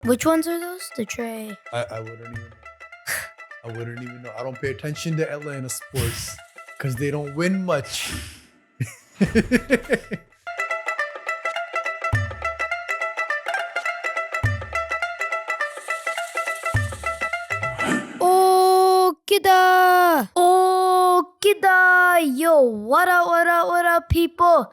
Which ones are those? The tray. I wouldn't even know. I wouldn't even know. I don't pay attention to Atlanta sports because they don't win much. Oh Kiddan! Oh Kiddan! Yo, what up, people?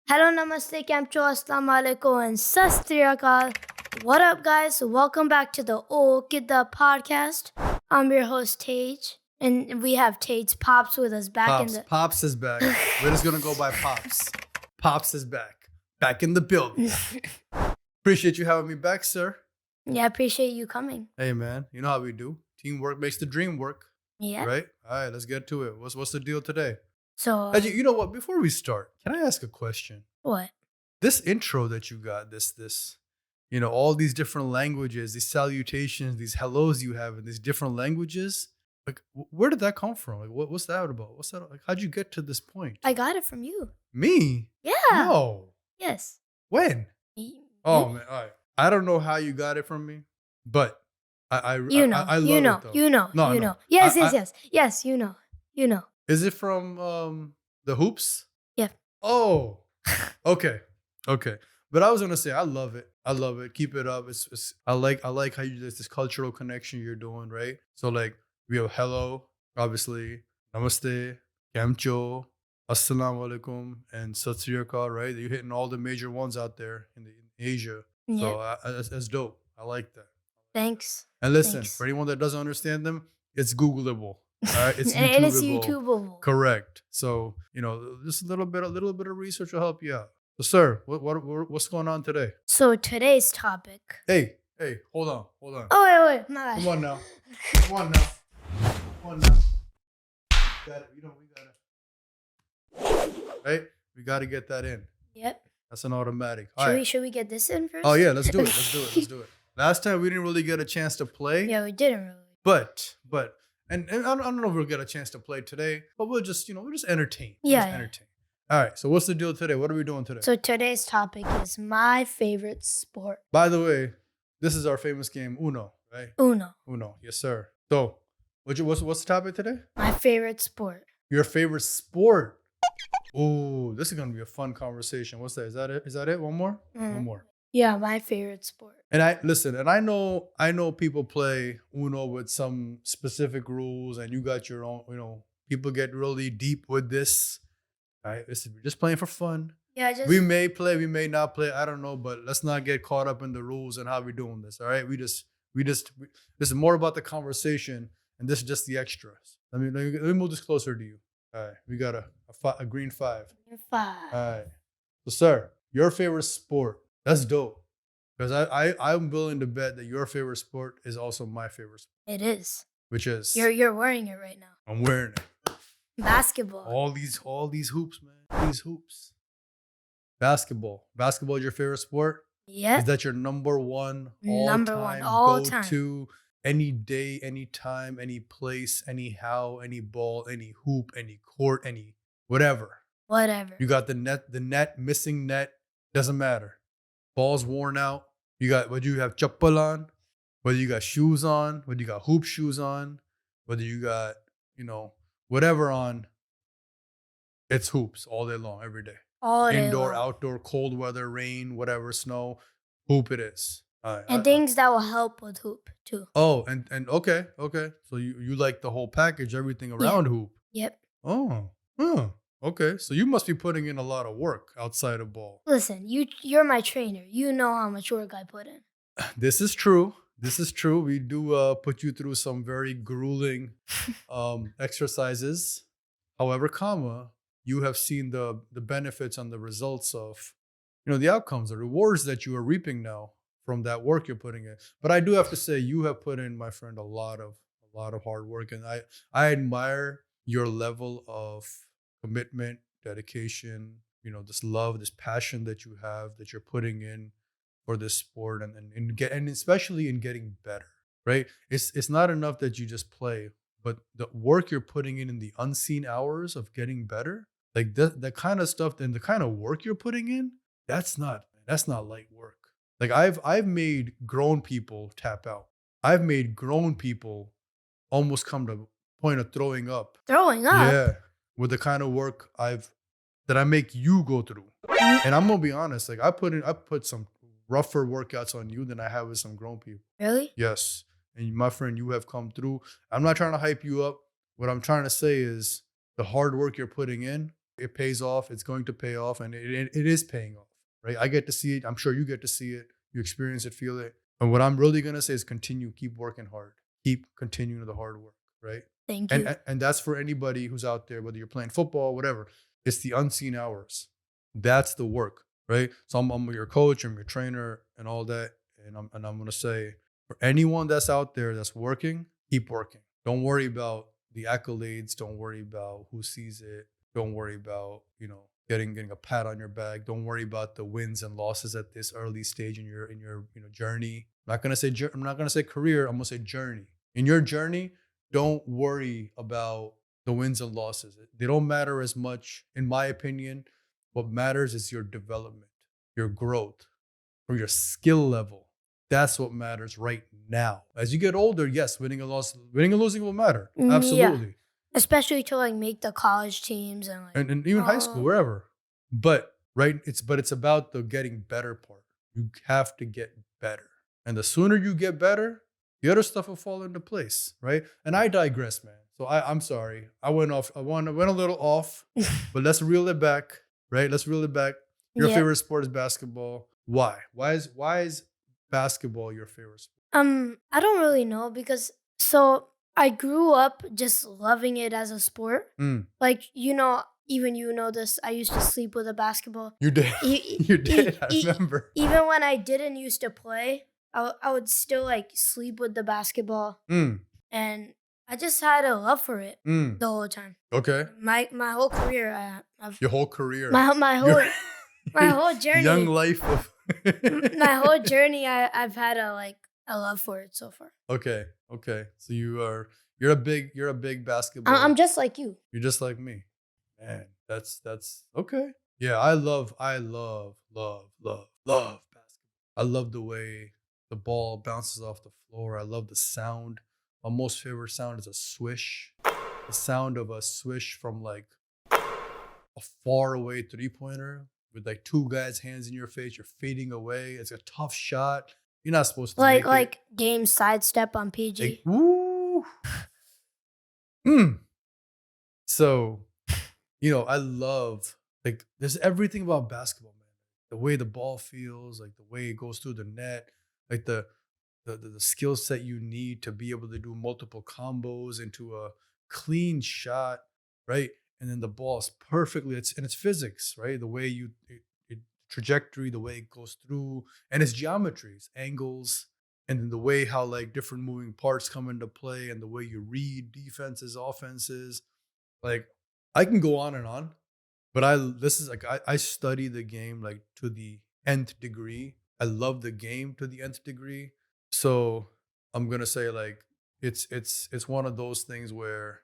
Hello, namaste, kamcho, assalamu alaikum, and sastriyakal. What up, guys? Welcome back to the Oh Kiddan podcast. I'm your host, Tej, and we have Tate's Pops with us back in the... Pops is back. We're just going to go by Pops. Pops is back. Back in the building. Appreciate you having me back, sir. Yeah, I appreciate you coming. Hey, man. You know how we do. Teamwork makes the dream work. Yeah. Right? All right, let's get to it. What's the deal today? So... You know what? Before we start, can I ask a question? What? This intro that you got, this, you know, all these different languages, these salutations, these hellos you have in these different languages, like, where did that come from? Like, what's that about? What's that? Like, how'd you get to this point? I got it from you. Me? Yeah. No. Yes. When? Oh, man. All right. I don't know how you got it from me, but I love it, though. You know. No. Yes, you know. Is it from the hoops? Yeah. Oh, okay. But I was gonna say I love it. Keep it up. I like how you there's this cultural connection you're doing, right? So like we have hello, obviously, namaste, kamcho, assalamu alaikum, and sat sri akal, right? You're hitting all the major ones out there in Asia. Yeah. So that's dope. I like that. Thanks. And listen, for anyone that doesn't understand them, it's Googleable. All right, it's YouTubeable. And it's YouTubeable. Correct. So just a little bit of research will help you out. So, sir, what's going on today? So today's topic. Hey, hold on. Oh wait, my bad. Come on now. Got it. We got it. Right? We got to get that in. Yep. That's an automatic. Should we get this in first? Oh yeah, let's do it. Last time we didn't really get a chance to play. Yeah, we didn't really. But and I don't know if we'll get a chance to play today, but we'll just entertain. Entertain. All right. So what's the deal today? What are we doing today? So today's topic is my favorite sport. By the way, this is our famous game Uno, right? Uno. Yes, sir. So, what's the topic today? My favorite sport. Your favorite sport? Oh, this is gonna be a fun conversation. What's that? Is that it? One more? One more. Yeah, my favorite sport. And I know people play Uno with some specific rules, and you got your own. People get really deep with this. All right, we're just playing for fun. Yeah, we may play, we may not play. I don't know, but let's not get caught up in the rules and how we're doing this. All right, this is more about the conversation, and this is just the extras. Let me move this closer to you. All right, we got a green 5. You're 5. All right, so sir, your favorite sport. That's dope. Because I'm willing to bet that your favorite sport is also my favorite sport. It is. Which is? You're wearing it right now. I'm wearing it. Basketball. All these hoops, man. These hoops. Basketball. Basketball is your favorite sport? Yeah. Is that your number one all time time. To any day, any time, any place, any how, any ball, any hoop, any court, any whatever? Whatever. You got the net, missing net, doesn't matter. Ball's worn out. You got whether you have chappal on, whether you got shoes on, whether you got hoop shoes on, whether you got, whatever on, it's hoops all day long, every day. All day Indoor, long. outdoor, cold weather, rain, whatever, snow, hoop it is. And things that will help with hoop too. Oh, and okay. So you like the whole package, everything around hoop. Yep. Oh, okay. So you must be putting in a lot of work outside of ball. Listen, you're my trainer. You know how much work I put in. This is true. We do put you through some very grueling exercises. However, you have seen the benefits and the results of, the outcomes, the rewards that you are reaping now from that work you're putting in. But I do have to say, you have put in, my friend, a lot of hard work, and I admire your level of commitment, dedication, this love, this passion that you have, that you're putting in for this sport, and especially in getting better, right? It's not enough that you just play, but the work you're putting in the unseen hours of getting better, like that kind of stuff, and the kind of work you're putting in, that's not light work. Like I've made grown people tap out. I've made grown people almost come to point of throwing up. Throwing up? Yeah, with the kind of work that I make you go through. And I'm gonna be honest, like I put some rougher workouts on you than I have with some grown people. Really? Yes. And my friend, you have come through. I'm not trying to hype you up. What I'm trying to say is the hard work you're putting in, it pays off. It's going to pay off, and it is paying off, right? I get to see it. I'm sure you get to see it. You experience it, feel it. And what I'm really gonna say is continue, keep working hard, keep continuing the hard work, right? Thank you. And that's for anybody who's out there, whether you're playing football, whatever. It's the unseen hours. That's the work, right? So I'm your coach, I'm your trainer, and all that. And I'm gonna say for anyone that's out there that's working, keep working. Don't worry about the accolades. Don't worry about who sees it. Don't worry about, getting a pat on your back. Don't worry about the wins and losses at this early stage in your journey. I'm not gonna say career. I'm gonna say journey. In your journey, don't worry about the wins and losses. They don't matter as much, in my opinion. What matters is your development, your growth, or your skill level. That's what matters right now. As you get older, yes, winning and losing will matter. Yeah. Absolutely. Especially to like make the college teams and like And even high school, wherever. But it's about the getting better part. You have to get better. And the sooner you get better, the other stuff will fall into place, right? And I digress, man. So I'm sorry. I went a little off, but let's reel it back, right? Let's reel it back. Your Yeah. favorite sport is basketball. Why? Why is basketball your favorite sport? I don't really know because I grew up just loving it as a sport. Mm. Like, even you know this, I used to sleep with a basketball. You did. You did. I remember. Even when I didn't used to play, I would still like sleep with the basketball. Mm. And I just had a love for it Mm. the whole time. Okay. My whole career, I've Your whole career. my whole my whole journey. Young life of My whole journey, I've had a love for it so far. Okay. So you're a big basketball. I'm just like you. You're just like me. Man, that's okay. Yeah, I love basketball. I love the way the ball bounces off the floor. I love the sound. My most favorite sound is a swish. The sound of a swish from like a far away 3-pointer with like two guys' hands in your face. You're fading away. It's a tough shot. You're not supposed to make Like game sidestep on PG. it. Woo. So, I love there's everything about basketball, man. The way the ball feels, like the way it goes through the net, like the skill set you need to be able to do multiple combos into a clean shot, right? And then the ball is perfectly, it's physics, right? The way trajectory, the way it goes through, and its geometry, its angles, and then the way how like different moving parts come into play, and the way you read defenses, offenses. Like I can go on and on, but I study the game like to the nth degree. I love the game to the nth degree. So I'm gonna say like it's one of those things where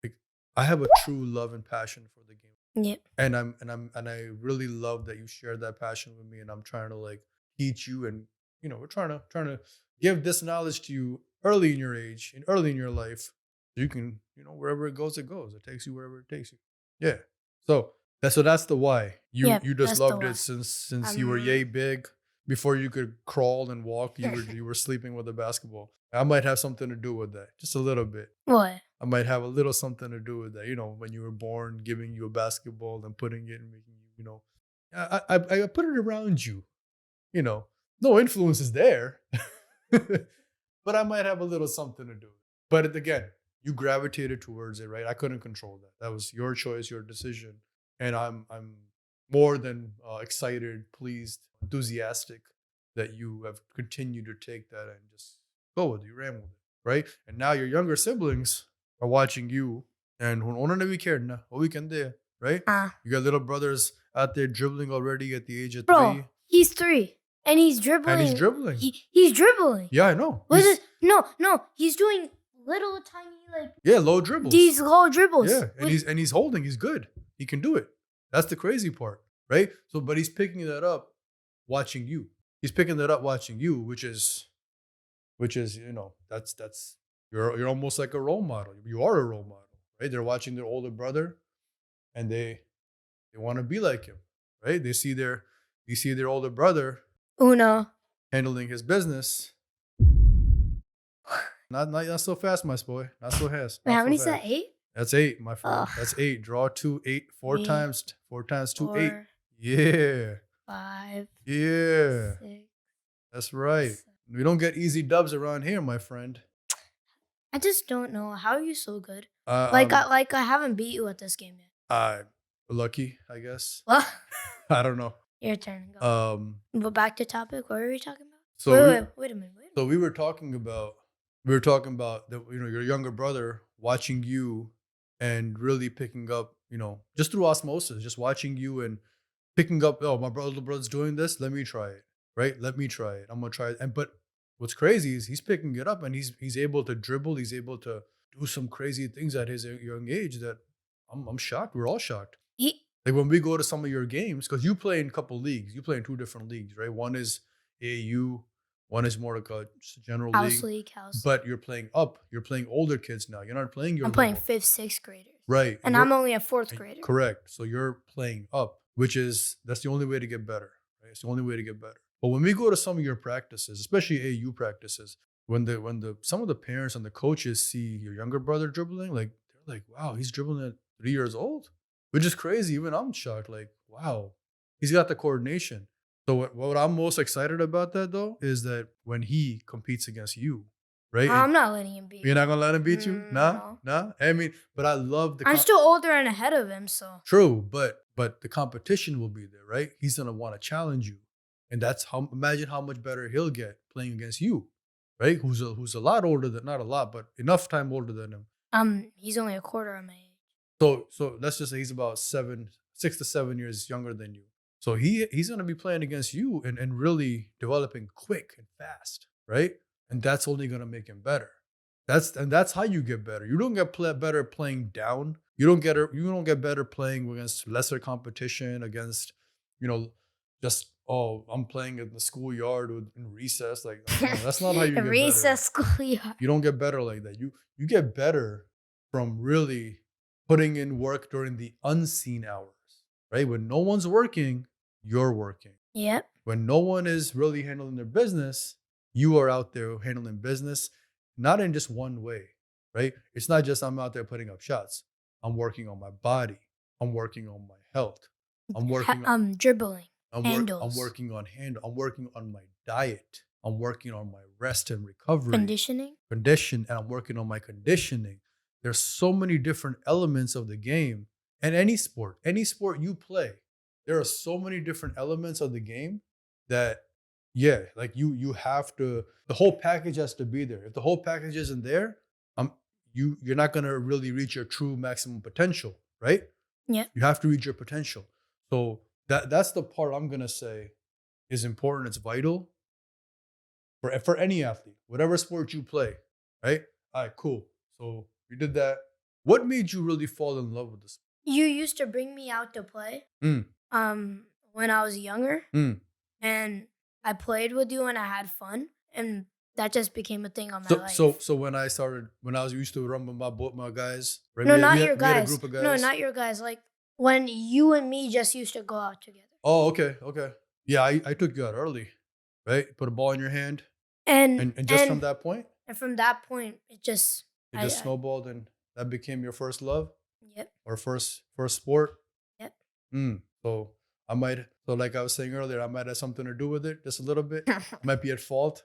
like I have a true love and passion for the game. Yeah. And I really love that you shared that passion with me, and I'm trying to like teach you, and we're trying to give this knowledge to you early in your age and early in your life. So you can, wherever it goes. It takes you wherever it takes you. Yeah. So that's the why. You just that's the loved why. it since you were yay big. Before you could crawl and walk, you were sleeping with a basketball. I might have something to do with that, just a little bit. What? I might have a little something to do with that. When you were born, giving you a basketball and putting it and making you, I put it around you. No influence is there, but I might have a little something to do. But again, you gravitated towards it, right? I couldn't control that. That was your choice, your decision, and I'm more than excited, pleased, enthusiastic that you have continued to take that and just go with it, you ran with it, right? And now your younger siblings are watching you, and uno na weekend, what weekend there, right? You got little brothers out there dribbling already at the age of 3. He's 3. And he's dribbling. And he's dribbling. He's dribbling. Yeah, I know. No. He's doing little tiny low dribbles. These low dribbles. Yeah, and he's holding. He's good. He can do it. That's the crazy part, right? So, but he's picking that up, watching you. he's picking it up watching you, which is that's you're almost like a role model. You are a role model, right? They're watching their older brother, and they want to be like him, right? They see their older brother Uno. handling his business. Not so fast, my boy. Not so fast. Wait, Not how so many is fast. that? 8? That's 8, my friend. Ugh. That's 8. Draw 2, 8, 4 Eight, times. 4 times 2, 8. 4, Yeah. 5, Yeah. 6. That's right. 7. We don't get easy dubs around here, my friend. I just don't know. How are you so good? Uh, Like um, I haven't beat you at this game yet. I'm lucky, I guess. Well, I don't know. your turn. Go. But back to topic. What were we talking about? So Wait a minute. So we were talking about the, your younger brother watching you and really picking up, just through osmosis, just watching you and picking up, oh, my brother's doing this, let me try it, right? Let me try it. I'm gonna try it. But what's crazy is he's picking it up and he's able to dribble, he's able to do some crazy things at his young age that I'm shocked. We're all shocked. Like when we go to some of your games, because you play in a couple leagues, you play in 2 different leagues, right? One is AAU, one is more like a general House league. league. But you're playing up. You're playing older kids now. You're not playing your. I'm playing little- 5th, 6th graders. Right. And I'm only a 4th grader. Correct. So you're playing up, that's the only way to get better. Right. It's the only way to get better. But when we go to some of your practices, especially AAU practices, when some of the parents and the coaches see your younger brother dribbling, like they're like, wow, he's dribbling at 3 years old, which is crazy. Even I'm shocked. Like, wow, he's got the coordination. So what I'm most excited about that though is that when he competes against you, right? I'm not letting him beat. You're not gonna let him beat you? Nah. I mean, but I love the. I'm still older and ahead of him, so. True, but the competition will be there, right? He's gonna want to challenge you, and imagine how much better he'll get playing against you, right? Who's a lot older than, not a lot, but enough time older than him. He's only a quarter of my age. So let's just say he's about 6 to 7 years younger than you. So he's going to be playing against you and really developing quick and fast, right? And that's only going to make him better. That's how you get better. You don't get better playing down. You don't get better playing against lesser competition, against, just, oh, I'm playing in the schoolyard in recess. Like, no, that's not how you get recess better. schoolyard. You don't get better like that. You get better from really putting in work during the unseen hours, right? When no one's working, you're working. Yep. When no one is really handling their business, you are out there handling business, not in just one way, right? It's not just I'm out there putting up shots. I'm working on my body. I'm working on my health. I'm working on dribbling. I'm working on I'm working on my diet. I'm working on my rest and recovery. Conditioning, and I'm working on my conditioning. There's so many different elements of the game, and any sport you play, there are so many different elements of the game that, yeah, like you have to, the whole package has to be there. If the whole package isn't there, you're not gonna really reach your true maximum potential, right? Yeah. You have to reach your potential. So that's the part I'm gonna say is important. It's vital for any athlete, whatever sport you play, right? All right, cool. So you did that. What made you really fall in love with this? You used to bring me out to play. When I was younger, and I played with you and I had fun, and that just became a thing on my life. So when I was used to run with my guys, right? No, We not had your we had a guys. group of guys. No, not your guys. Like when you and me just used to go out together. Oh, okay. Yeah, I took you out early, right? Put a ball in your hand, and just from that point. And from that point, it just snowballed, and that became your first love. Yep. Or first sport. Yep. So like I was saying earlier, I might have something to do with it, just a little bit. I might be at fault.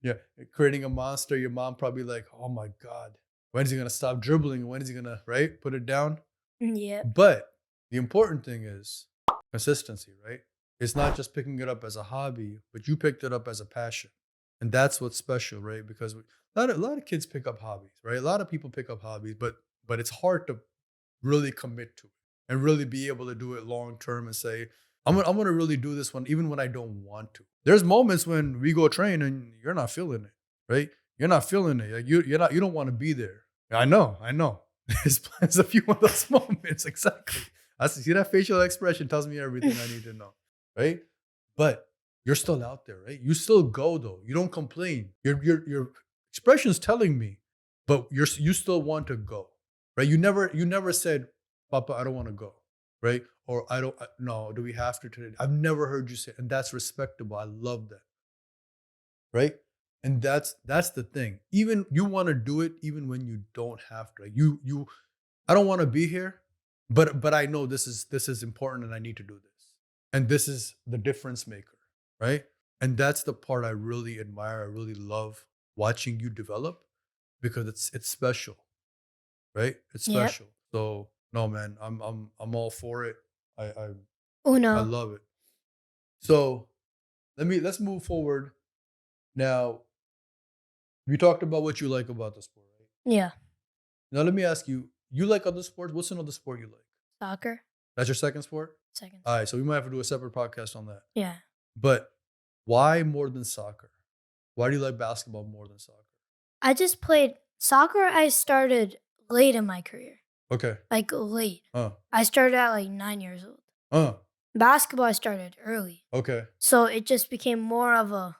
Yeah, creating a monster. Your mom probably like, oh my God, when is he gonna stop dribbling? When is he gonna put it down? Yeah. But the important thing is consistency, right? It's not just picking it up as a hobby, but you picked it up as a passion, and that's what's special, right? Because a lot of kids pick up hobbies, right? A lot of people pick up hobbies, but it's hard to really commit to it and really be able to do it long term and say, I'm gonna really do this one even when I don't want to. There's moments when we go train and you're not feeling it, right? You're not feeling it. Like you don't want to be there. I know. There's a few of those moments, exactly. I see that facial expression tells me everything I need to know, right? But you're still out there, right? You still go though. You don't complain. Your expression's telling me, but you still want to go, right? You never said, "Papa, I don't want to go," right? Or I don't. No, do we have to today? I've never heard you say, and that's respectable. I love that, right? And that's the thing. Even you want to do it, even when you don't have to. Like you I don't want to be here, but I know this is important and I need to do this. And this is the difference maker, right? And that's the part I really admire. I really love watching you develop because it's special, right? It's Yep. special. So no man, I'm all for it. I I, I Uno. love it. So let's move forward. Now, we talked about what you like about the sport, right? Yeah. Now let me ask you, you like other sports? What's another sport you like? Soccer. That's your second sport? Second. All right, so we might have to do a separate podcast on that. Yeah. But why more than soccer? Why do you like basketball more than soccer? I just played soccer. I started late in my career. Okay. Like late. Uh. I started at like 9 years old. Uh. Basketball I started early. Okay. So it just became more of a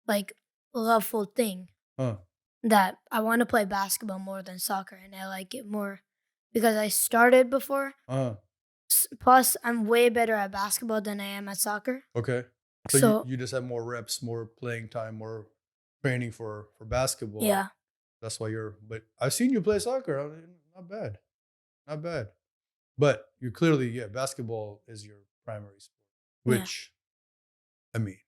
like loveful thing Uh. that I want to play basketball more than soccer, and I like it more because I started before. Uh. Plus, I'm way better at basketball than I am at soccer. Okay. So So you just have more reps, more playing time, more training for basketball. yeah, That's why but I've seen you play soccer. Not bad. Not bad. But you clearly, yeah, basketball is your primary sport, yeah, which I mean,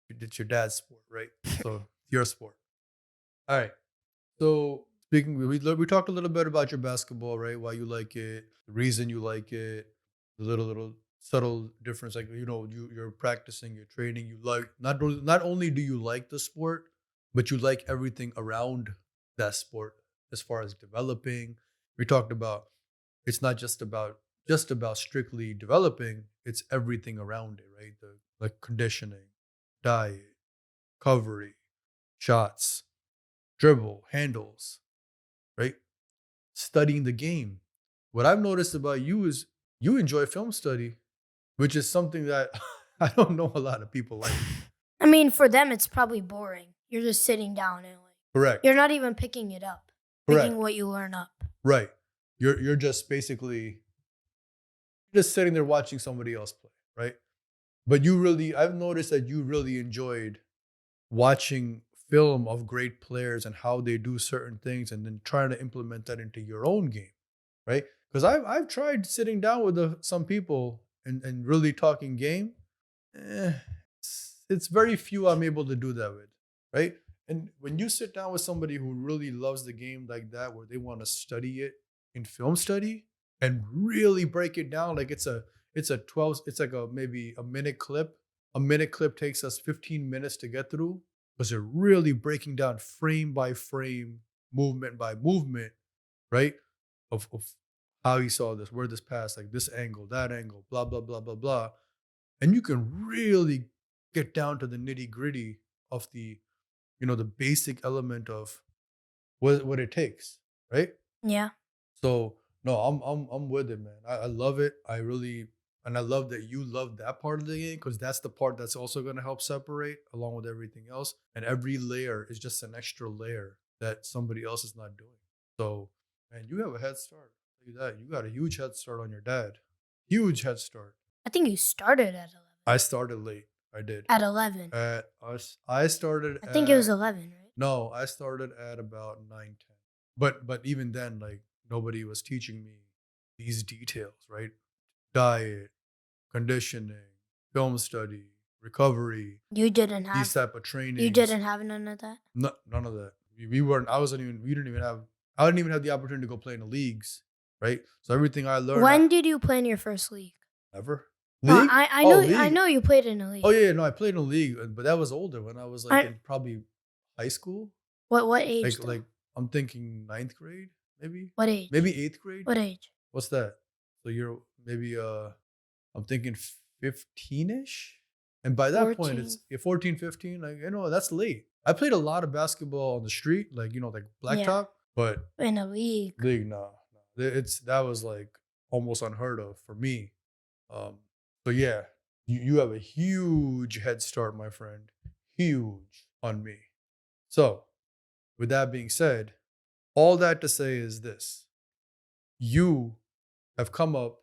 it's your dad's sport, right? So your sport. All right. So speaking, we talked a little bit about your basketball, right? Why you like it, the reason you like it, the little subtle difference, like you're practicing, you're training, you like not only do you like the sport, but you like everything around that sport as far as developing. We talked about it's not just about strictly developing; it's everything around it, right? The like conditioning, diet, recovery, shots, dribble, handles, right? Studying the game. What I've noticed about you is you enjoy film study, which is something that I don't know a lot of people like. I mean, for them, it's probably boring. You're just sitting down and like Correct. you're not even picking it up, Correct. picking what you learn up. Right. You're just basically just sitting there watching somebody else play, right? But I've noticed that you really enjoyed watching film of great players and how they do certain things and then trying to implement that into your own game, right? Because I've tried sitting down with some people and really talking game. Eh, it's very few I'm able to do that with, right? And when you sit down with somebody who really loves the game like that, where they want to study it in film study and really break it down, like it's like maybe a minute clip. A minute clip takes us 15 minutes to get through because they're really breaking down frame by frame, movement by movement, right? Of how he saw this, where this passed, like this angle, that angle, blah, blah, blah, blah, blah. And you can really get down to the nitty gritty of the basic element of what it takes, right? Yeah, So no, I'm with it, man. I love it. And I love that you love that part of the game because that's the part that's also going to help separate along with everything else. And every layer is just an extra layer that somebody else is not doing. So, man, you have a head start. Look at that. You got a huge head start on your dad. Huge head start. I think you started at 11. I started late. I did. At 11. I started I think it was 11, right? No, I started at about 9, 10. But even then, like nobody was teaching me these details, right? Diet, conditioning, film study, recovery, You didn't these have type of trainings. you didn't have none of that? No, none of that. We weren't. We didn't even have. I didn't even have the opportunity to go play in the leagues, right? So everything I learned. When did you play in your first league? Never. Well, League? I Oh, know league. you played in a league. Oh yeah, no, I played in a league, but that was older when I was like I- in probably high school. What age? Like though? like I'm thinking ninth grade, maybe. What age? Maybe eighth grade. What age? What's that? So you're maybe I'm thinking 15ish. And by that point it's 14, 15. Like that's late. I played a lot of basketball on the street, like like blacktop, but In a league. no. That was like almost unheard of for me. So yeah, You have a huge head start, my friend. Huge on me. So, with that being said, all that to say is this. You have come up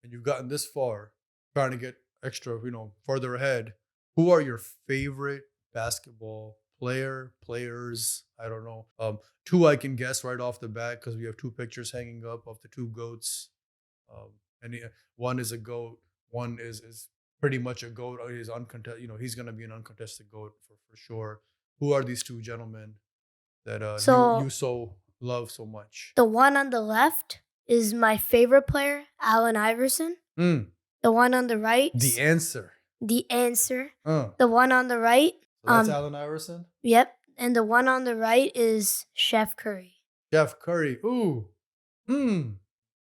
and you've gotten this far, trying to get extra, further ahead. Who are your favorite basketball players? I don't know. Two I can guess right off the bat because we have two pictures hanging up of the two goats. One is a goat. One is pretty much a goat. He's uncontested. He's gonna be an uncontested goat for sure. Who are these two gentlemen that you So so love so much? the one on the left is my favorite player, Allen Iverson. Mm, The one on the right, the answer. the answer. Uh, The one on the right, so that's Allen Iverson. yep. And the one on the right is Chef Curry. Jeff Curry. Ooh. Mm.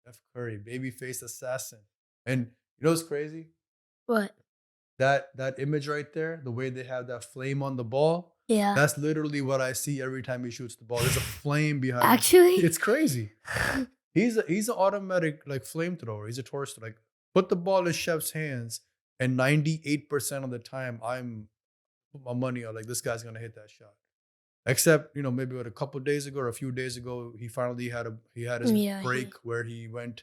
Jeff Curry, babyface assassin. And you know what's crazy? What? That image right there, the way they have that flame on the ball, Yeah. that's literally what I see every time he shoots the ball. There's a flame behind him. Actually, It's crazy. He's an automatic like flamethrower. He's a torch. Like put the ball in Chef's hands, and 98% of the time I'm put my money on like this guy's gonna hit that shot. Except maybe what a couple days ago or a few days ago he finally had his yeah, break where he went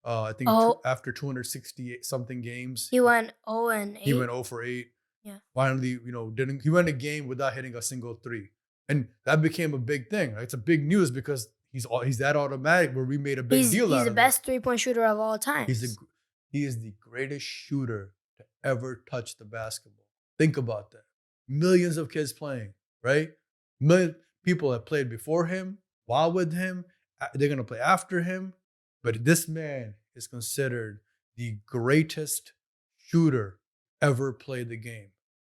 I think Oh. after 268 something games he went 0 and 8. he went 0 for 8. Yeah. Finally, didn't he went a game without hitting a single three. And that became a big thing. Right? It's a big news because he's that automatic where we made a big deal out He's of the it. best 3-point shooter of all time. He is the greatest shooter to ever touch the basketball. Think about that. Millions of kids playing, right? Million people have played before him, while with him. They're going to play after him. But this man is considered the greatest shooter ever played the game.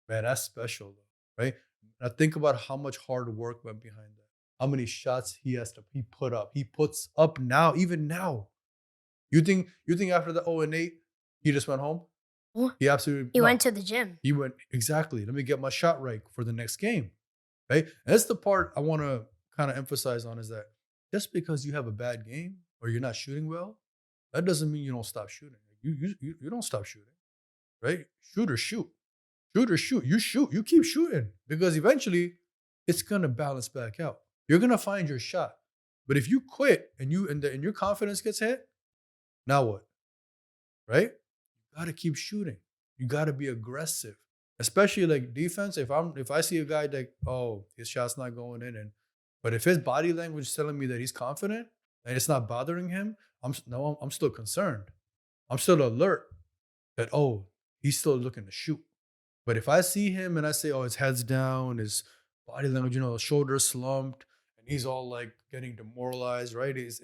Man, that's special, though, right? Now think about how much hard work went behind that. How many shots he put up. He puts up now, even now. You think after the 0 and 8, he just went home? He absolutely He went to the gym. He went exactly. Let me get my shot right for the next game. Right? And that's the part I want to kind of emphasize on is that just because you have a bad game or you're not shooting well, that doesn't mean you don't stop shooting. You don't stop shooting. Right? Shoot or shoot. Shoot or shoot. You shoot. You keep shooting because eventually it's gonna balance back out. You're gonna find your shot. But if you quit and your confidence gets hit, now what? Right? You gotta keep shooting. You gotta be aggressive. Especially like defense. If I see a guy that his shot's not going in, but if his body language is telling me that he's confident and it's not bothering him, I'm still concerned. I'm still alert that he's still looking to shoot. But if I see him and I say, his head's down, his body language, his shoulders slumped, and he's all like getting demoralized, right? It's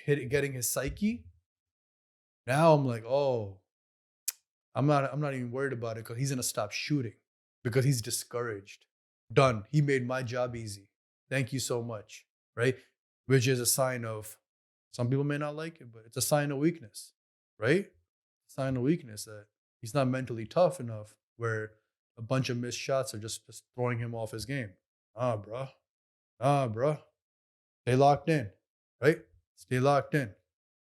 getting his psyche. Now I'm like, I'm not even worried about it because he's gonna stop shooting because he's discouraged. Done. He made my job easy. Thank you so much, right? Which is a sign of some people may not like it, but it's a sign of weakness, right? Sign of weakness that he's not mentally tough enough where a bunch of missed shots are just throwing him off his game. Bro. Stay locked in, right? Stay locked in.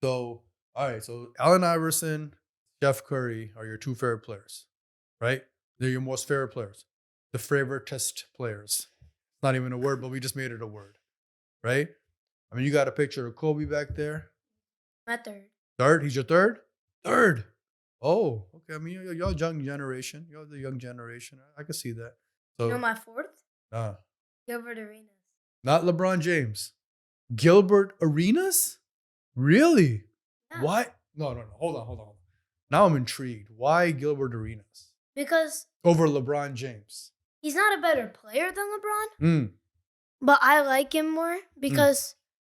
So, all right. So Allen Iverson, Steph Curry are your two favorite players, right? They're your most favorite players. The favoritist players. It's not even a word, but we just made it a word, right? I mean, you got a picture of Kobe back there. My third. Third? He's your third? Third. Oh, okay. I mean, y'all young generation. Y'all the young generation. I can see that. So, my fourth? uh, Gilbert Arenas. not LeBron James. Gilbert Arenas? Really? Yeah. Why? No. Hold on. Now I'm intrigued. Why Gilbert Arenas Because over LeBron James? he's not a better player than LeBron, Mm. but I like him more because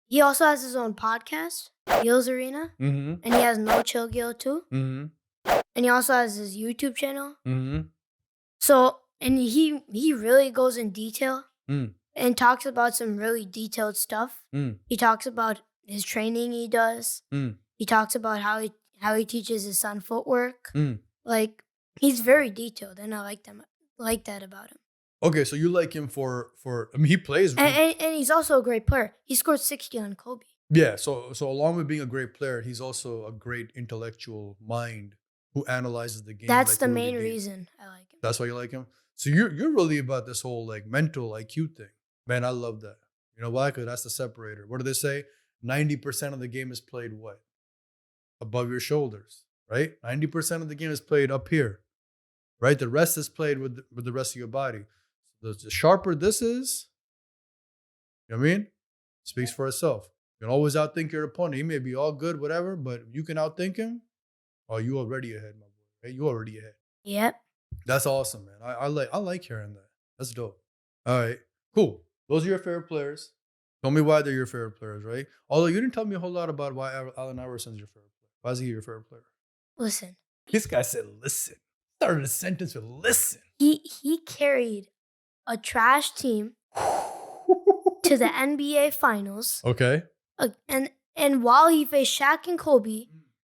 he also has his own podcast, Gil's Arena, Mm-hmm. and he has No Chill Gil too. Mm-hmm. And he also has his YouTube channel. Mm-hmm. So, and he really goes in detail Mm. and talks about some really detailed stuff. Mm. He talks about his training he does. Mm. He talks about how he teaches his son footwork. Mm. Like, he's very detailed, and I like that about him. Okay, so you like him for I mean, he plays. And he's also a great player. He scored 60 on Kobe. Yeah, so along with being a great player, he's also a great intellectual mind who analyzes the game. That's like the really main deep. reason I like him. That's why you like him. So you're really about this whole like mental IQ thing, man. I love that. You know why? Because that's the separator. What do they say? 90% of the game is played what? Above your shoulders, right? 90% of the game is played up here, right? The rest is played with the rest of your body. The sharper this is, you know what I mean? Speaks for itself. You can always outthink your opponent. He may be all good, whatever, but you can outthink him. Oh, you already ahead, my boy. Right? You already ahead. Yep. That's awesome, man. I like hearing that. That's dope. All right, cool. Those are your favorite players. Tell me why they're your favorite players, right? Although you didn't tell me a whole lot about why Allen Iverson's your favorite player. Why is he your favorite player? Listen. This guy said, "Listen." Started a sentence with "listen." He carried a trash team to the NBA Finals. Okay. And while he faced Shaq and Kobe,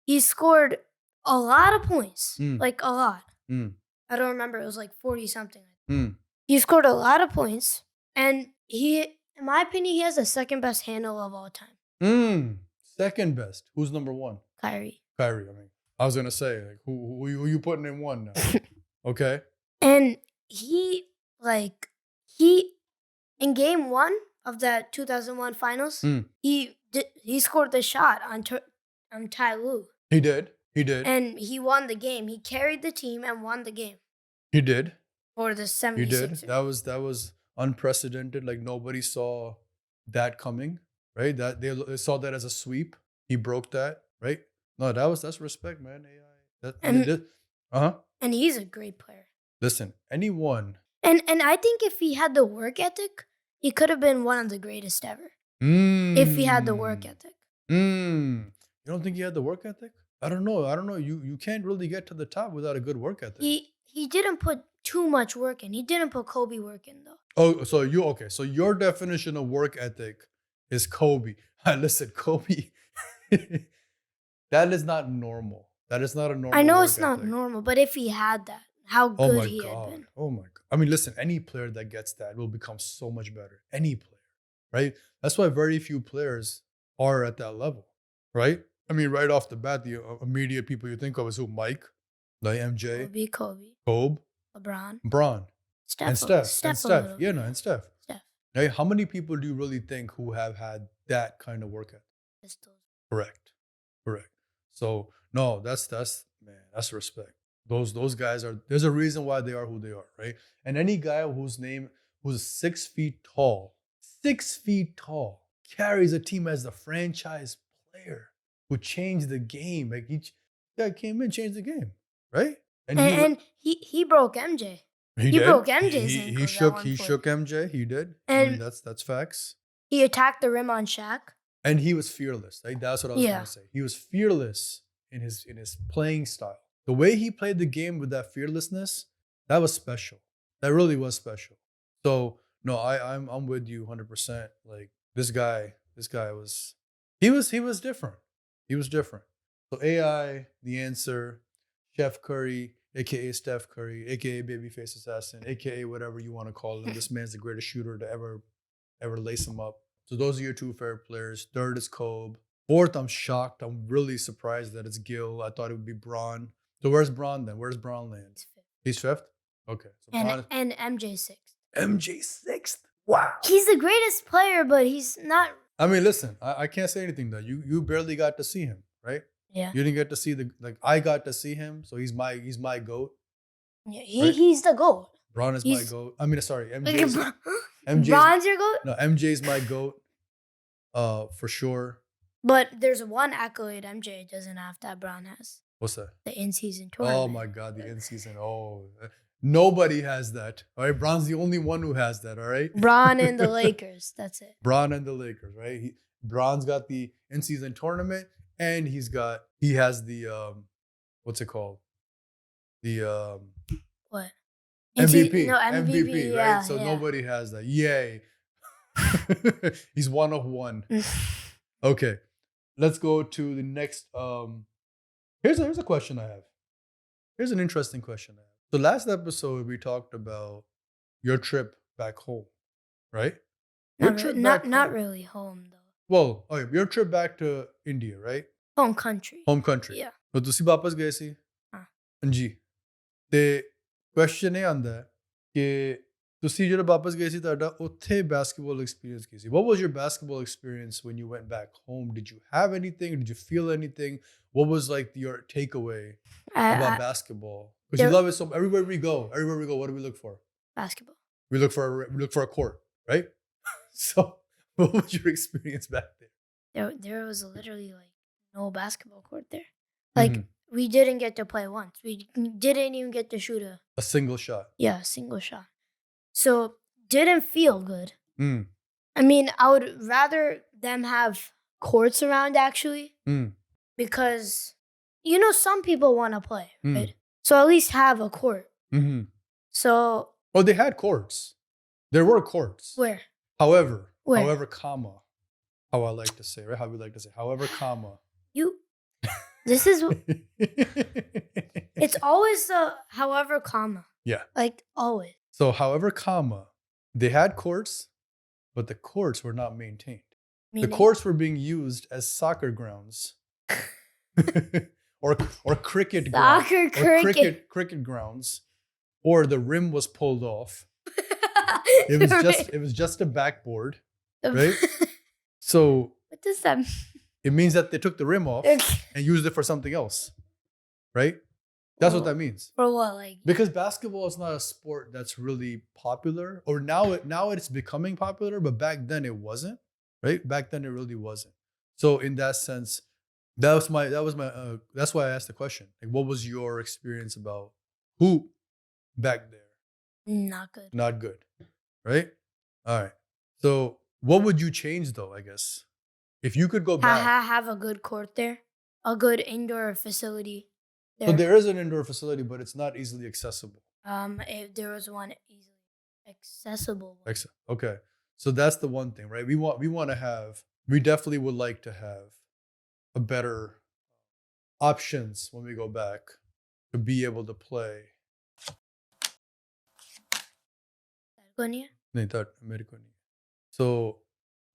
he scored a lot of points. Like a lot. I don't remember. It was like 40 something. He scored a lot of points. And he, in my opinion, he has the second best handle of all time. Second best. Who's number one? Kyrie. I mean, I was gonna say, like, who you putting in one now? Okay. And he in game 1 of that 2001 finals, he scored the shot on Ty Lue. He did. And he won the game. He carried the team and won the game. He did. For the 76ers. He did. That was unprecedented. Like nobody saw that coming, right? That they saw that as a sweep. He broke that, right? No, that's respect, man. And he's a great player. Listen, anyone. And I think if he had the work ethic, he could have been one of the greatest ever. If he had the work ethic. You don't think he had the work ethic? I don't know. You can't really get to the top without a good work ethic. He didn't put too much work in. He didn't put Kobe work in though. Oh, so So your definition of work ethic is Kobe. Listen, Kobe. That is not normal. That is not a normal. I know it's not normal, but if he had that, how good he had been. Oh my God. I mean, listen, any player that gets that will become so much better. Any player, right? That's why very few players are at that level, right? I mean, right off the bat, the immediate people you think of is who? Mike, like MJ, Kobe, LeBron, Steph. And Steph. Yeah, no, and Steph. Right? How many people do you really think who have had that kind of work ethic? Pistols. Correct. So no, that's respect. Those guys are. There's a reason why they are who they are, right? And any guy who's 6 feet tall, carries a team as the franchise player who changed the game. Like that came in, changed the game, right? And he broke MJ. He broke MJ's ankle. He shook MJ. He did. And I mean, that's facts. He attacked the rim on Shaq. And he was fearless. Right? That's what I was going to say. He was fearless in his playing style. The way he played the game with that fearlessness, that was special. That really was special. So no, I'm with you 100%. Like this guy was he was different. He was different. So AI, the answer, Chef Curry, aka Steph Curry, aka Babyface Assassin, aka whatever you want to call him. This man's the greatest shooter to ever lace him up. So those are your two favorite players. Third is Kobe. Fourth, I'm shocked. I'm really surprised that it's Gil. I thought it would be Braun. So where's Braun then? Where's Braun land? He's fifth? Okay. So and MJ sixth. MJ sixth? Wow. He's the greatest player, but he's not. I mean, listen, I can't say anything though. You barely got to see him, right? Yeah. You didn't get to see I got to see him, so he's my GOAT. Yeah, he's the GOAT. Braun is my GOAT. I mean, sorry, MJ's Braun's your GOAT? No, MJ's my GOAT. For sure. But there's one accolade MJ doesn't have that Braun has. What's that? The in-season tournament. Oh my God, the in-season. Oh, nobody has that. All right, Braun's the only one who has that. All right. Braun and the Lakers. That's it. Braun and the Lakers, right? Braun's got the in-season tournament, and he has the what's it called? The what? MVP. No, MVP, right? Yeah, so nobody has that. Yay. He's one of one. Okay. Let's go to the next. Here's a question I have. Here's an interesting question I have. So last episode we talked about your trip back home, right? Not really home though. Well, okay, your trip back to India, right? Home country. Home country. Yeah. तो तुसी वापस गए सी? हाँ. जी ਤੇ question ਇਹ ਆਂਦਾ ਹੈ ਕਿ ਤੁਸੀਂ ਜਦੋਂ ਵਾਪਸ ਗਏ ਸੀ ਤੁਹਾਡਾ ਉੱਥੇ basketball experience Ki C? What was your basketball experience when you went back home? Did you have anything? Did you feel anything? What was like your takeaway about I, basketball? Because you there, love it so everywhere we go, what do we look for? basketball. We look for a court, right? So what was your experience back there? There was literally like no basketball court there. Like Mhm. we didn't get to play once. We didn't even get to shoot A single shot. a single shot. So didn't feel good. Mm. I mean, I would rather them have courts around actually Mm. because some people want to play, Mm. right? So at least have a court. Mhm. So Oh, they had courts. There were courts. where? However, Where? comma, how I like to say, right? How we like to say, however, comma. You this is it's always the however comma. Yeah. Like always. So, however, comma, they had courts, but the courts were not maintained. The Meaning, courts were being used as soccer grounds, or cricket grounds, soccer, or cricket. cricket grounds, or the rim was pulled off. It was just a backboard, right? So What does that mean? it means that they took the rim off and used it for something else, right? That's what that means. For what? Like Because basketball is not a sport that's really popular, or now it's becoming popular, but back then it wasn't, right? Back then it really wasn't. So in that sense, that's why I asked the question. Like, what was your experience about hoop back there? not good. Not good, right? All right. So what would you change though? I guess if you could go back. Have a good court there, a good indoor facility. So there is an indoor facility, but it's not easily accessible. If there was one easily accessible one. Okay. So that's the one thing, right? We definitely would like to have a better options when we go back to be able to play. नहीं था मेरे को नहीं. So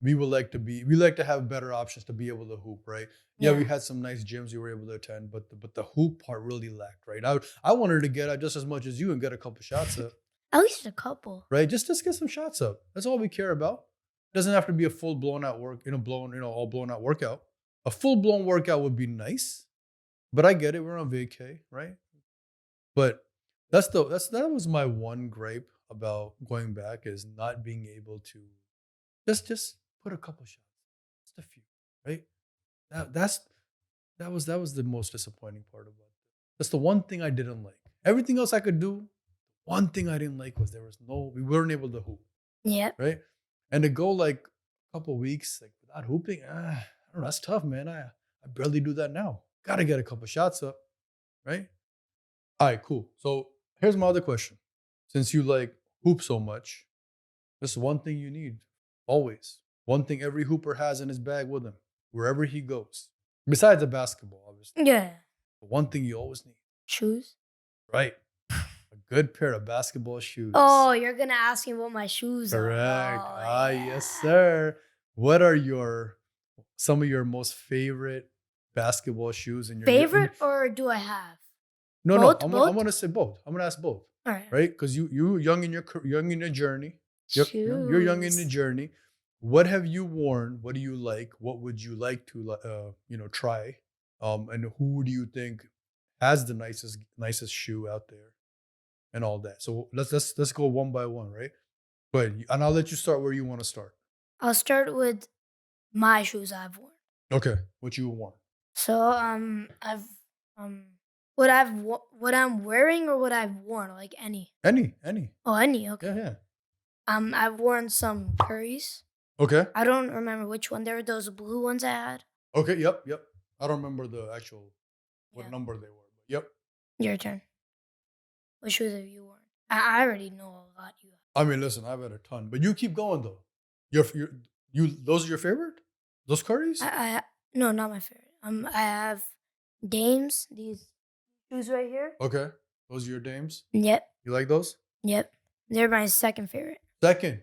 we like to have better options to be able to hoop, right? Yeah, we had some nice gyms we were able to attend, but the hoop part really lacked, right? I wanted to get out just as much as you and get a couple shots up. At least a couple. Right? Just get some shots up. That's all we care about. It doesn't have to be a full blown out all blown out workout. A full blown workout would be nice, but I get it. We're on vacay, right? But that was my one gripe about going back, is not being able to just put a couple shots, just a few, right? That was the most disappointing part about it. That's the one thing I didn't like. Everything else I could do. One thing I didn't like was we weren't able to hoop. Yeah. Right? And to go like a couple weeks like without hooping, I don't know, that's tough, man. I barely do that now. Gotta get a couple shots up, right? All right, cool. So here's my other question. Since you like hoop so much, there's one thing you need always. One thing every hooper has in his bag with him, wherever he goes. Besides the basketball, obviously. Yeah. But one thing you always need. Shoes. Right. A good pair of basketball shoes. Oh, you're gonna ask me what my shoes Correct. are. Oh, yeah. Yes, sir. What are some of your most favorite basketball shoes in your Favorite or do I have? No, Both? I'm Both? gonna say both. I'm gonna ask both. All right. Right? Because you young in your journey. You're young in the Shoes. journey. What have you worn? What do you like? What would you like to try? And who do you think has the nicest shoe out there? And all that. So let's go one by one, right? But and I'll let you start where you want to start. I'll start with my shoes I've worn. Okay, what you worn? So I've what I'm wearing or what I've worn, like any. Any. Oh, any. Okay. Yeah. I've worn some Currys. Okay. I don't remember which one. There were those blue ones I had. Okay. Yep. I don't remember the actual what Yeah. number they were, but yep. Your turn. What shoes have you worn? I already know a lot you have. I mean, listen, I've had a ton, but you keep going though. Those are your favorite? Those curries? No, not my favorite. I have Dames, these shoes right here. Okay. Those are your dames? Yep. You like those? Yep. They're my second favorite. Second.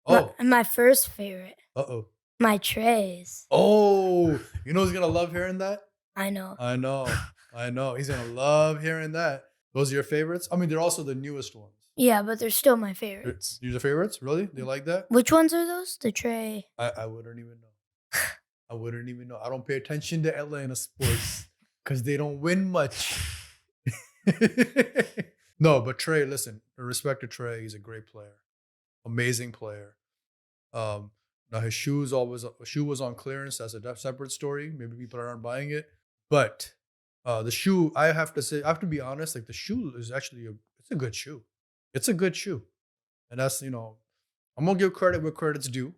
Oh. And my first favorite. Uh-oh. My Trays. Oh, you know who's gonna love hearing that? I know. I know. I know. He's gonna love hearing that. Those are your favorites? I mean, they're also the newest ones. Yeah, but they're still my favorites. These are favorites? Really? They like that? Which ones are those? The tray. I wouldn't even know. I wouldn't even know. I don't pay attention to Atlanta sports because they don't win much. No, but Trey, listen, respect to Trey. He's a great player, amazing player. Um, Now his shoe was on clearance. That's a separate story. Maybe people aren't buying it, but the shoe, I have to say, I have to be honest. Like the shoe is actually it's a good shoe. It's a good shoe, and that's I'm gonna give credit where credit's due.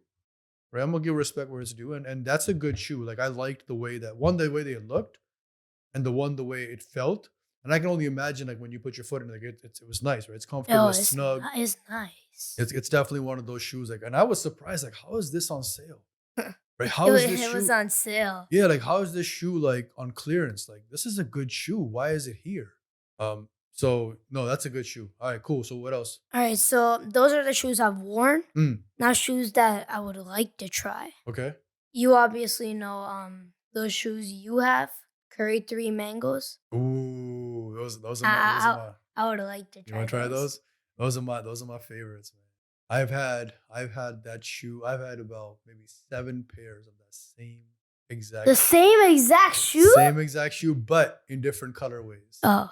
Right, I'm gonna give respect where it's due, and that's a good shoe. Like I liked the way the way they looked, and the way it felt. And I can only imagine like when you put your foot in it, like it was nice, right? It's comfortable, Oh, it's snug. it's nice. It's definitely one of those shoes. Like, and I was surprised, like, how is this on sale? Right? It, How is this it was shoe? on sale. Yeah, like how is this shoe like on clearance? Like, this is a good shoe. Why is it here? So no, that's a good shoe. All right, cool. So what else? All right, so those are the shoes I've worn. Mm, Now shoes that I would like to try. okay. You obviously know those shoes you have, Curry 3 Mangoes. Ooh, those are I, my I would like to you try want to try those? Those are my favorites, man. I've had that shoe. I've had about maybe 7 pairs of that The same exact shoe? same exact shoe, but in different colorways. Oh,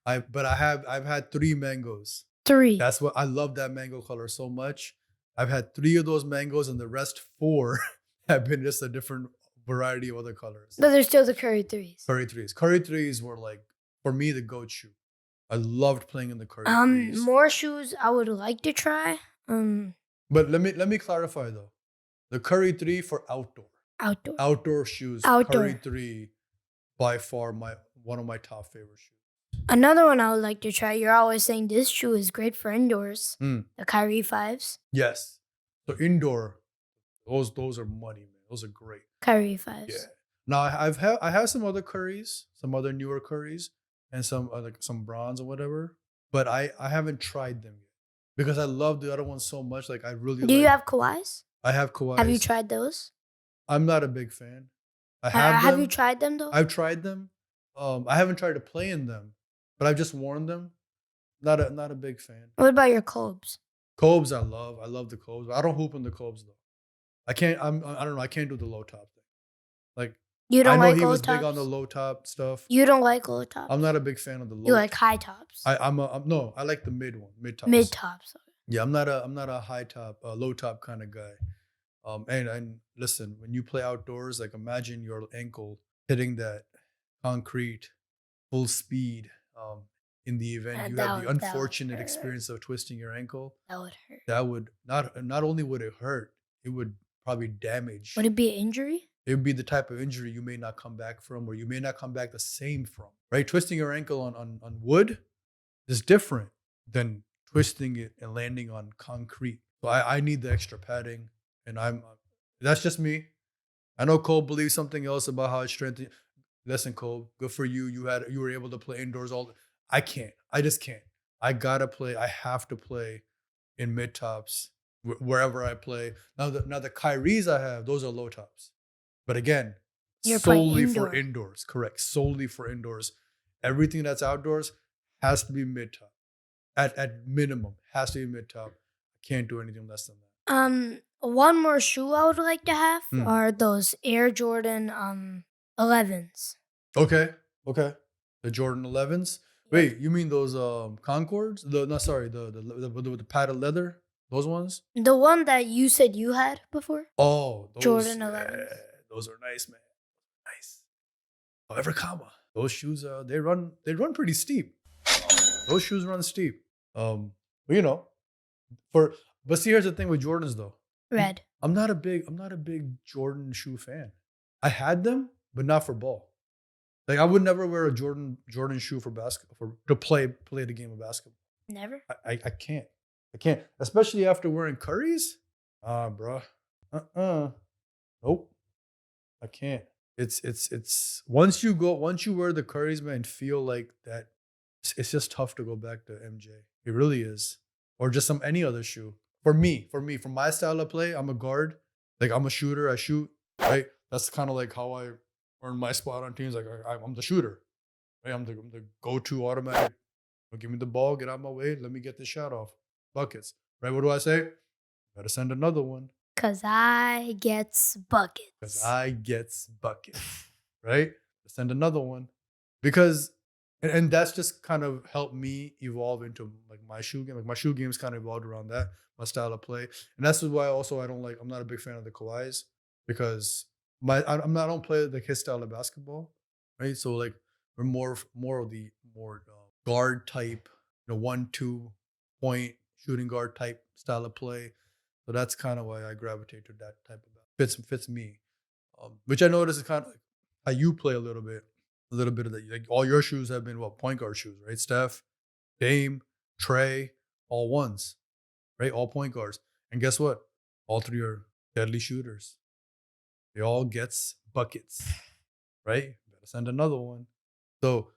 I've had 3 mangoes. 3. That's what I love, that mango color so much. I've had 3 of those mangoes, and the rest 4 have been just a different variety of other colors. But they're still the Curry 3s. Curry threes. Curry threes were like, for me, the goat shoe. I loved playing in the curry threes. More shoes I would like to try. But let me clarify though. The Curry 3 for outdoor. Outdoor. Outdoor shoes. Outdoor. Curry 3 by far one of my top favorite shoes. Another one I would like to try. You're always saying this shoe is great for indoors. The Kyrie 5s. Yes. So indoor, those are money, man. Those are great. Kyrie 5s. Yeah. Now I have some other curries, some other newer curries, and some like some bronze or whatever. But I haven't tried them yet because I love the other ones so much. Like I really. Do you have Kawhis? I have Kawhis. Have you tried those? I'm not a big fan. I have them. Have you tried them though? I've tried them. I haven't tried to play in them, but I've just worn them. Not a big fan. What about your Cobes? Cobes, I love. I love the Cobes. I don't hoop in the Cobes though. I can't. I don't know. I can't do the low top thing. Like You I don't know like he low was tops? big on the low top stuff. You don't like low tops? I'm not a big fan of the low. You like high tops? I'm no. I like the mid tops. Mid tops. Yeah, I'm not a high top, low top kind of guy. And listen, when you play outdoors, like imagine your ankle hitting that concrete full speed. In the event you have the unfortunate experience of twisting your ankle, that would hurt. That would not only would it hurt, it would probably damage. Would it be an injury? It would be the type of injury you may not come back from, or you may not come back the same from. Right? Twisting your ankle on wood is different than twisting it and landing on concrete. So I need the extra padding, and that's just me. I know Cole believes something else about how it's strengthened. Listen, Cole, good for you. You were able to play indoors all. I can't. I just can't. I gotta play. I have to play in mid tops wherever I play. Now the Kyries I have, those are low tops. But again, You're solely for indoors. Correct. Solely for indoors. Everything that's outdoors has to be mid top. At minimum, has to be mid top. I can't do anything less than that. One more shoe I would like to have are those Air Jordan 11s. Okay. The Jordan 11s. Wait, you mean those Concords? The padded leather? Those ones? The one that you said you had before? Oh, those Jordan 11s. Yeah, those are nice, man. Nice. However, those shoes they run pretty steep. Those shoes run steep. But but see, here's the thing with Jordans though. Red. I'm not a big Jordan shoe fan. I had them, but not for ball. Like I would never wear a Jordan shoe for basketball to play the game of basketball. Never. I can't. Especially after wearing Curries. Bro. Nope. I can't. It's once you wear the Curries, man, feel like that. It's just tough to go back to MJ. It really is, or just any other shoe. For me, for my style of play, I'm a guard. Like I'm a shooter. I shoot. Right. That's kind of like how I earn my spot on teams. Like I'm the shooter. Right? I'm the go-to automatic. Give me the ball, get out of my way, let me get this shot off. Buckets. Right? What do I say? Gotta send another one. Cause I gets Because buckets. I gets buckets. Right? Send another one. Because and that's just kind of helped me evolve into like my shoe game. Like my shoe game's kind of evolved around that, my style of play. And that's why also I'm not a big fan of the Kawhis because I don't play like his style of basketball. Right. So like we're more of the more guard type, 1-2 point shooting guard type style of play. So that's kind of why I gravitate to that type of fits me. Which I notice is kind of like how you play a little bit of that. Like all your shoes have been what point guard shoes, right? Steph, Dame, Trey, all ones, right? All point guards. And guess what? All three are deadly shooters. They all gets buckets, right? Gotta send another one. So,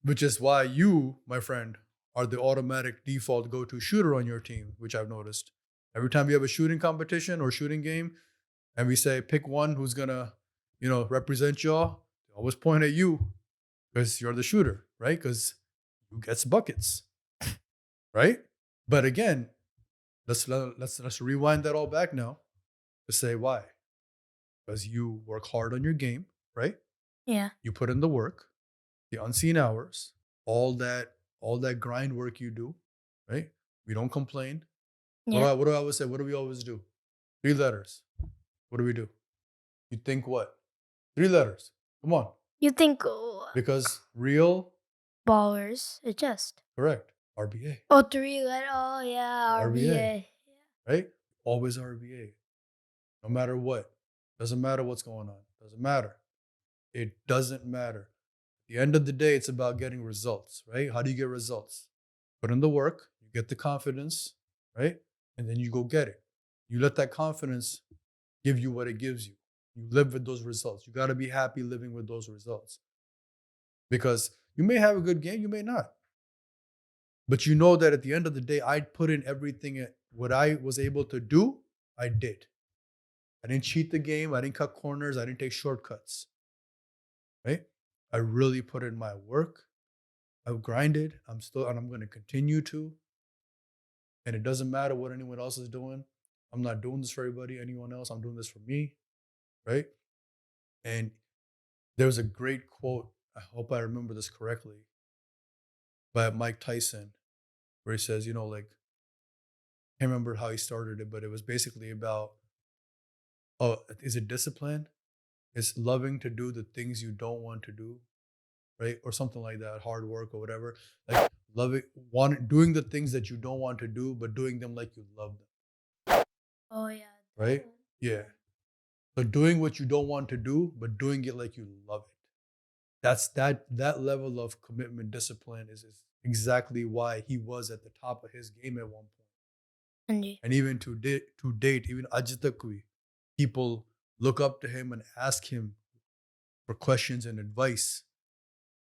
which is why you, my friend, are the automatic default go-to shooter on your team, which I've noticed. Every time you have a shooting competition or shooting game, and we say pick one who's gonna, represent y'all, they always point at you because you're the shooter, right? Because you gets buckets, right? But again, let's rewind that all back now to say why. Because you work hard on your game, right? Yeah. You put in the work, the unseen hours, all that all that grind work you do, right? We don't complain. Yeah. What do I always say? What do we always do? 3 letters. What do we do? You think what? 3 letters. Come on. You think Because real, ballers adjust. correct. RBA. Oh, 3 letter. Oh yeah, RBA. RBA. Right? Always RBA. No matter what. Doesn't matter what's going on. Doesn't matter. It doesn't matter. At the end of the day, it's about getting results, right? How do you get results? Put in the work, you get the confidence, right? And then you go get it. You let that confidence give you what it gives you. You live with those results. You got to be happy living with those results. Because you may have a good game, you may not. But you know that at the end of the day, I put in everything, what I was able to do, I did. I didn't cheat the game. I didn't cut corners. I didn't take shortcuts, right? I really put in my work. I've grinded. And I'm going to continue to. And it doesn't matter what anyone else is doing. I'm not doing this for everybody, anyone else. I'm doing this for me, right? And there's a great quote. I hope I remember this correctly by Mike Tyson, where he says, like, I can't remember how he started it, but it was basically about, is it discipline? It's loving to do the things you don't want to do, right? Or something like that, hard work or whatever. Like doing the things that you don't want to do, but doing them like you love them, Oh yeah. right? Yeah. So doing what you don't want to do, but doing it like you love it. That's that level of commitment, discipline is exactly why he was at the top of his game at one point. Anji. And even to date, even Ajitakui, people look up to him and ask him for questions and advice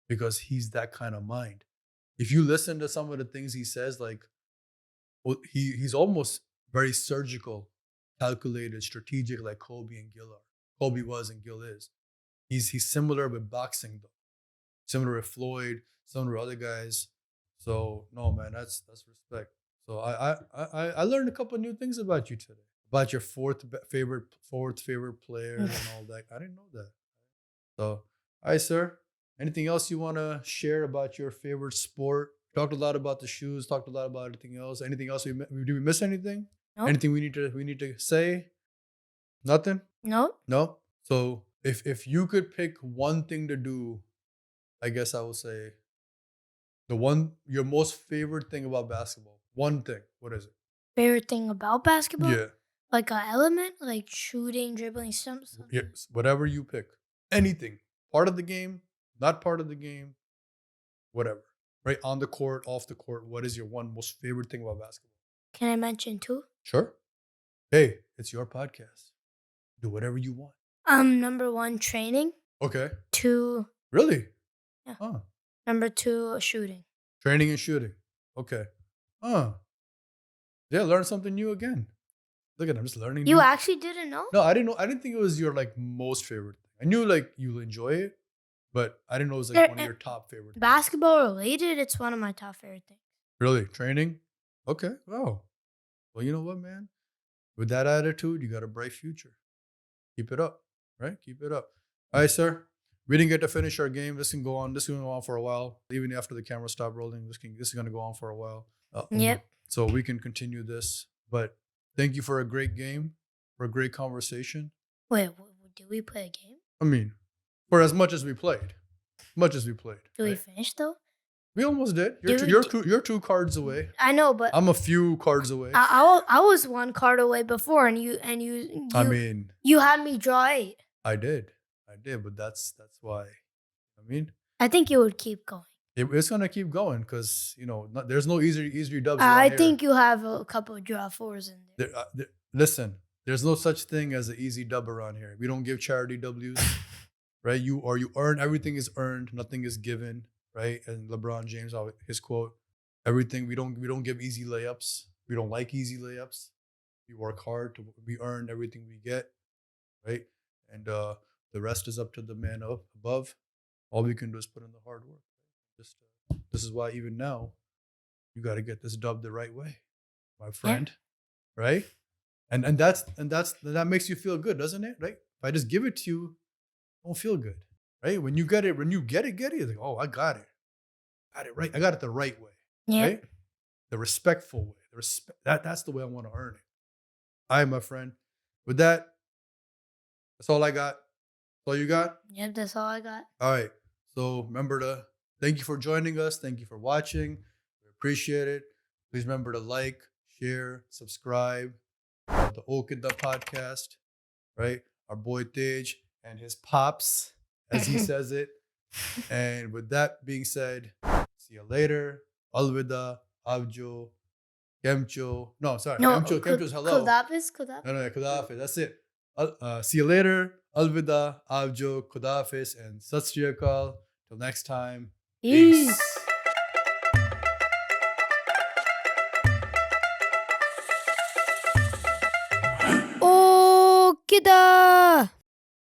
because he's that kind of mind. If you listen to some of the things he says, like he's almost very surgical, calculated, strategic, like Kobe and Gil are. Kobe was and Gil is. He's similar with boxing though. Similar with Floyd, similar with other guys. So no man, that's respect. So I learned a couple of new things about you today. About your fourth favorite player and all that. I didn't know that. So, all right, sir. Anything else you want to share about your favorite sport? Talked a lot about the shoes. Talked a lot about everything else. Anything else? Did we miss anything? Nope. Anything we need to say? Nothing. Nope. No. So if you could pick one thing to do, I guess I will say your most favorite thing about basketball. One thing. What is it? Favorite thing about basketball? Yeah. Like an element, like shooting, dribbling, something. Yes. Whatever you pick. Anything. Part of the game, not part of the game, whatever. Right? On the court, off the court. What is your one most favorite thing about basketball? Can I mention two? Sure. Hey, it's your podcast. Do whatever you want. Number 1, training. Okay. 2, Really? Yeah. Huh. Number 2, shooting. Training and shooting. Okay. Huh. Yeah, learn something new again. Look at I'm just learning. You new. actually didn't know? No, I didn't know. I didn't think it was your like most favorite thing. I knew like you'll enjoy it, but I didn't know it was like There- one of your top favorite. Basketball related, it's one of my top favorite things. Really? Training? Okay. Wow. Well, you know what, man? With that attitude, you got a bright future. Keep it up, right? Keep it up. All right, sir. We didn't get to finish our game. This can go on. This can go on for a while. Even after the camera stopped rolling, this is going to go on for a while. Yep. So we can continue this. But thank you for a great game, for a great conversation. Wait, did we play a game? I mean, for as much as we played. Did we right? finish though? We almost did. You're two cards away. I know, but I'm a few cards away. I was one card away before, and you I mean, you had me draw 8. I did, but that's why. I mean, I think you would keep going. it's gonna keep going because there's no easy dubs. I around think you have a couple of draw 4s in there. Listen, there's no such thing as an easy dub around here. We don't give charity W's, right? You earn. Everything is earned. Nothing is given, right? And LeBron James, his quote: "Everything we don't give easy layups. We don't like easy layups. We work hard we earn everything we get, right? And the rest is up to the man up above. All we can do is put in the hard work. This is why even now, you got to get this dub the right way, my friend, right? And that makes you feel good, doesn't it? Right? If I just give it to you, it won't feel good, right? When you get it, it's like, oh, I got it right. I got it the right way, right? The respectful way. That's the way I want to earn it. All right, my friend. With that, that's all I got. That's all you got? Yep, that's all I got. All right. So remember to thank you for joining us. Thank you for watching. We appreciate it. Please remember to like, share, subscribe to the Oh Kiddan podcast, right? Our boy Tej and his pops, as he says it. And with that being said, see you later. Alvida, Avjo, Kemcho. No, sorry. Kemcho's hello. Kudafis. No, Kudafis. That's it. See you later. Alvida, Avjo, Kudafis, and Sat Sri Akal. Till next time. Peace. Oh Kiddan.